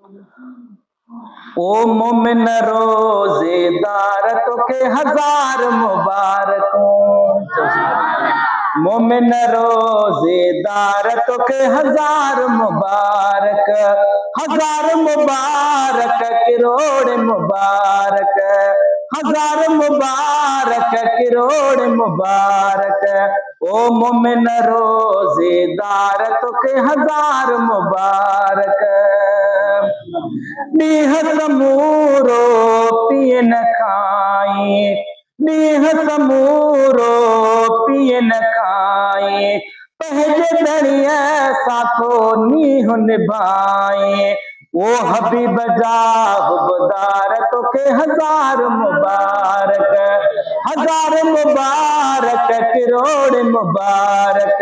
ओ मोमिन रोजेदार तोखे हजार मुबारकों। मोमिन रोजेदार तोखे हजार मुबारक, हजार मुबारक करोड़ मुबारक, हजार मुबारक करोड़ मुबारक। ओ मोमिन रोजेदार तोखे हजार मुबारक। ॾींह समूरो पिए न खाए, ॾींह समूरो पिए न खाए, पंहिंजे दरिया सां थो नींहुं निभाए। ओ हबीब जा हुबदार तोखे हजार मुबारक, हजार मुबारक करोड़ मुबारक।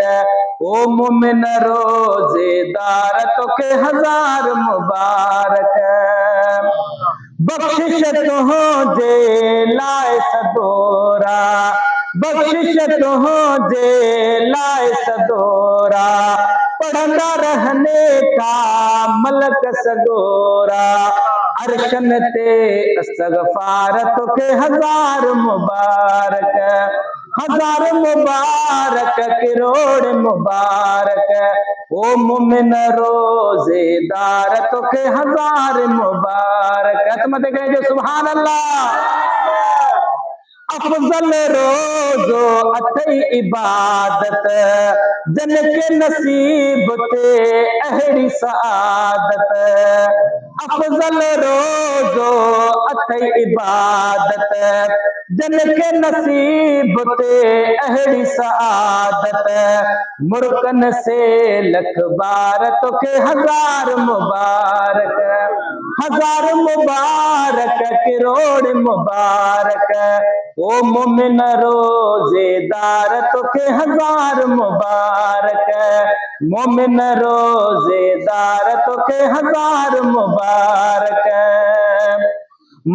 ओ मोमिन रोजेदार तोखे हजार मुबारक। बख्शिश तुंहिंजे लाइ सदोरा, बख्शिश तुंहिंजे लाइ सदोरा, पढ़ंदा रहने का मलक सगोरा। अरशन ते इस्तग़फ़ार तोखे हजार मुबारक, हजार मुबारक करोड़ मुबारक। ओ मोमिन रोजेदार तोखे हजार मुबारक। मत कहिजो सुभान अल्लाह। अफजल रोज़ो अथई इबादत, जन के नसीब ते अहिड़ी सआदत। अफजल रोज़ो अथई इबादत, जन के नसीब ते अहिड़ी सआदत। मुर्कन से लख बार तोखे हजार मुबारक, हजार मुबारक करोड़ मुबारक। ओ मोमिन रोजेदार तोखे हजार मुबारक, मोमिन रोजेदार तोखे हजार मुबारक।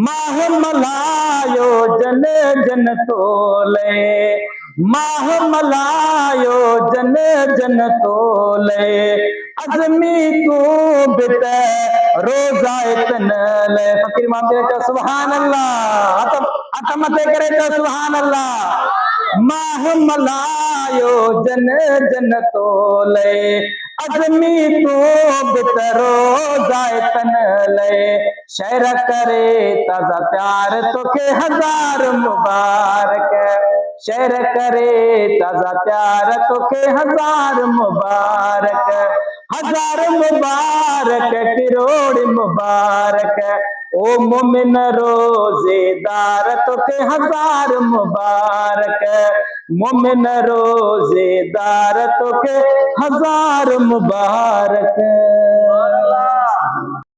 माह मल्हायो जन जन तोले, माह मल्हायो जन जन तोले। अज़मी तूं बि त रोज़ा तन ले। फ़कीर मामले चओ सुभान अल्लाह। हथ मथे करे चओ सुभान अल्लाह। माह मल्हायो जन जन तोले, अज़मी तूं बि त रोज़ा तन ले। शेर करे ताज़ा प्यार तोखे हजार मुबारक, शेर करे ताज़ा प्यार तोखे हजार मुबारक, हजार मुबारक करोड़ मुबारक। ओ मोमिन रोजेदार तोखे हजार मुबारक, मोमिन रोजेदार तोखे हजार मुबारक।